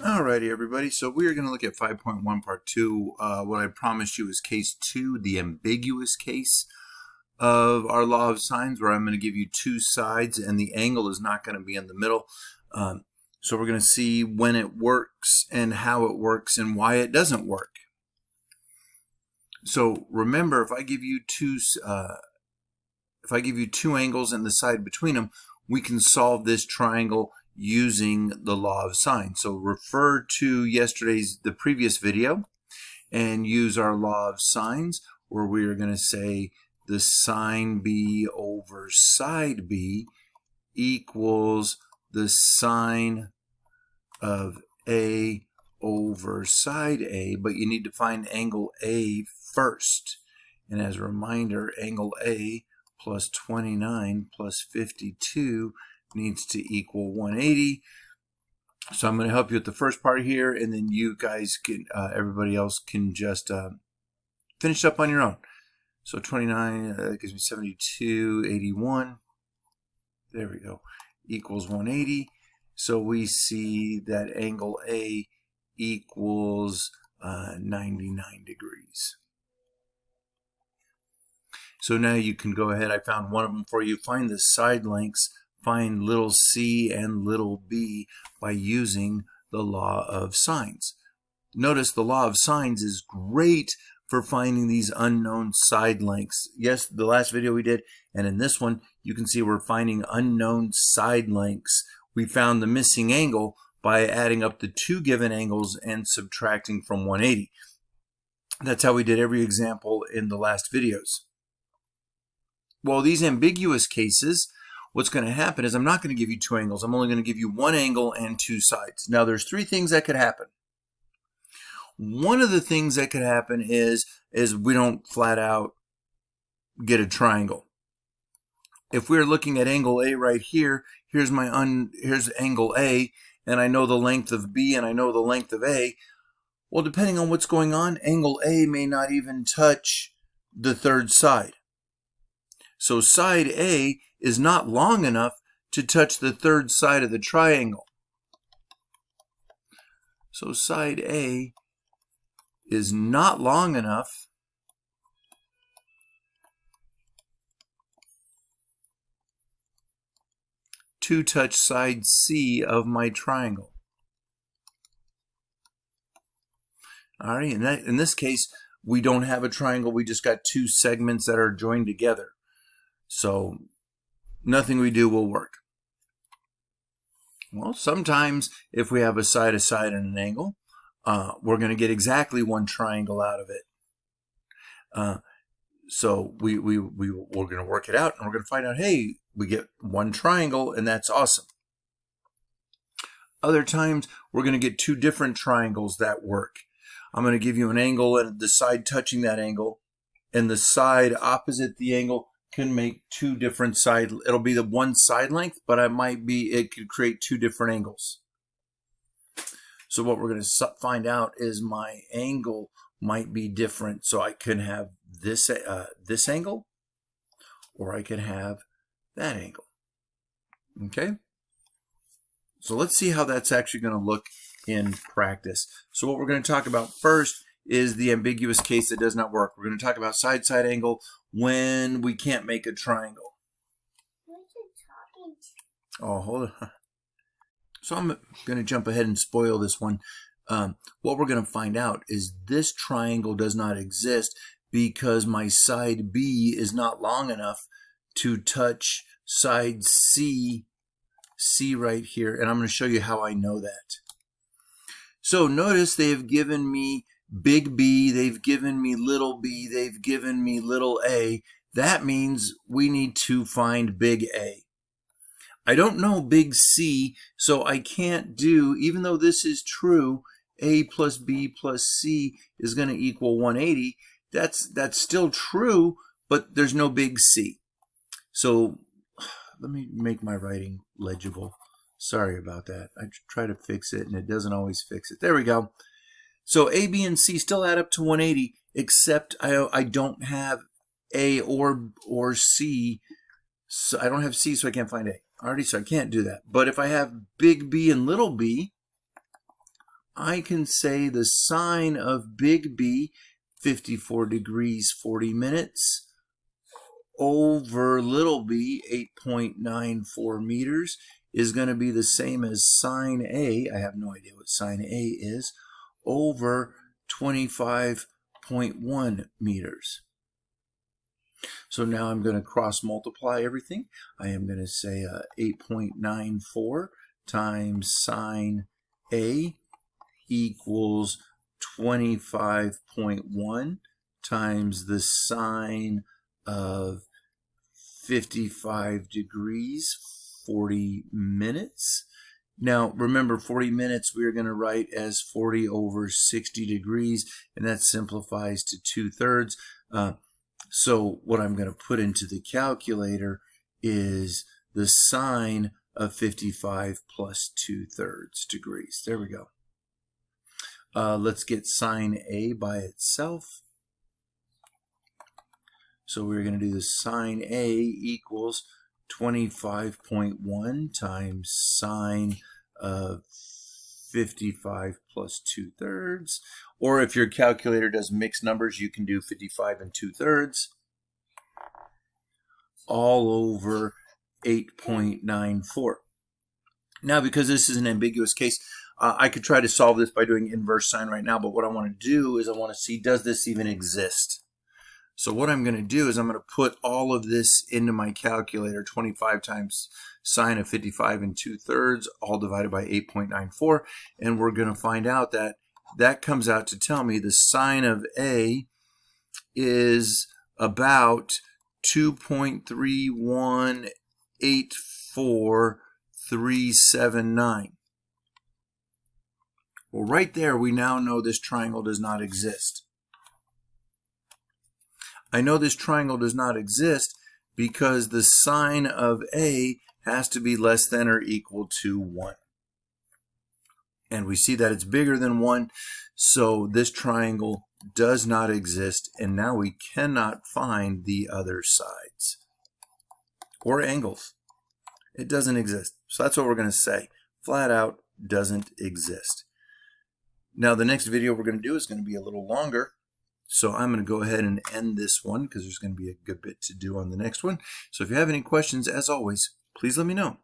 Alrighty, everybody. So we are going to look at 5.1 part 2. What I promised you is case 2, the ambiguous case of our law of sines, where I'm going to give you two sides and the angle is not going to be in the middle. So we're going to see when it works and how it works and why it doesn't work. So remember, if I give you two angles and the side between them, we can solve this triangle using the law of sine. So refer to the previous video and use our law of sines, where we are going to say the sine B over side B equals the sine of A over side A, but you need to find angle A first. And as a reminder, angle A plus 29 plus 52 needs to equal 180. So I'm going to help you with the first part here, and then you guys can, everybody else can just finish up on your own. So 29 gives me 72, 81. There we go. Equals 180. So we see that angle A equals 99 degrees. So now you can go ahead. I found one of them for you. Find the side lengths. Find little c and little b by using the law of sines. Notice the law of sines is great for finding these unknown side lengths. Yes, the last video we did, and in this one, you can see we're finding unknown side lengths. We found the missing angle by adding up the two given angles and subtracting from 180. That's how we did every example in the last videos. Well, these ambiguous cases, what's going to happen is I'm not going to give you two angles. I'm only going to give you one angle and two sides. Now, there's three things that could happen. One of the things that could happen is we don't flat out get a triangle. If we're looking at angle A right here, here's angle A, and I know the length of B and I know the length of A. Well, depending on what's going on, angle A may not even touch the third side. So side A is not long enough to touch the third side of the triangle. So side A is not long enough to touch side C of my triangle. All right, in this case, we don't have a triangle. We just got two segments that are joined together. So nothing we do will work. Well, sometimes if we have a side-to-side and an angle, we're going to get exactly one triangle out of it. So we're going to work it out, and we're going to find out, hey, we get one triangle, and that's awesome. Other times, we're going to get two different triangles that work. I'm going to give you an angle and the side touching that angle, and the side opposite the angle can make two different sides. It'll be the one side length, but it could create two different angles. So what we're going to find out is my angle might be different. So I can have this angle, or I can have that angle. Okay? So let's see how that's actually going to look in practice. So what we're going to talk about first is the ambiguous case that does not work. We're going to talk about side-side angle when we can't make a triangle. Oh, hold on. So I'm going to jump ahead and spoil this one. What we're going to find out is this triangle does not exist because my side B is not long enough to touch side C right here. And I'm going to show you how I know that. So notice they have given me big B, they've given me little b, they've given me little a. That means we need to find big A. I don't know big C, so I can't do, even though this is true, A plus B plus C is going to equal 180. That's still true, but there's no big C. So let me make my writing legible. Sorry about that. I try to fix it, and it doesn't always fix it. There we go. So A, B, and C still add up to 180, except I don't have A or C. So I don't have C, so I can't find A. Already, so I can't do that. But if I have big B and little b, I can say the sine of big B, 54 degrees 40 minutes, over little b, 8.94 meters, is going to be the same as sine A, I have no idea what sine A is, over 25.1 meters. So now I'm going to cross multiply everything. I am going to say 8.94 times sine A equals 25.1 times the sine of 55 degrees 40 minutes. Now remember, 40 minutes we're going to write as 40 over 60 degrees, and that simplifies to 2/3. So what I'm going to put into the calculator is the sine of 55 plus 2/3 degrees. There we go. Let's get sine A by itself. So we're going to do the sine A equals 25.1 times sine of 55 plus 2/3. Or if your calculator does mixed numbers, you can do 55 and 2/3 all over 8.94. Now, because this is an ambiguous case, I could try to solve this by doing inverse sine right now, but what I want to do is I want to see, does this even exist? So what I'm going to do is I'm going to put all of this into my calculator, 25 times sine of 55 and 2/3, all divided by 8.94, and we're going to find out that that comes out to tell me the sine of A is about 2.3184379. Well, right there, we now know this triangle does not exist. I know this triangle does not exist because the sine of A has to be less than or equal to 1. And we see that it's bigger than 1, so this triangle does not exist, and now we cannot find the other sides or angles. It doesn't exist. So that's what we're going to say. Flat out, doesn't exist. Now the next video we're going to do is going to be a little longer. So I'm going to go ahead and end this one because there's going to be a good bit to do on the next one. So if you have any questions, as always, please let me know.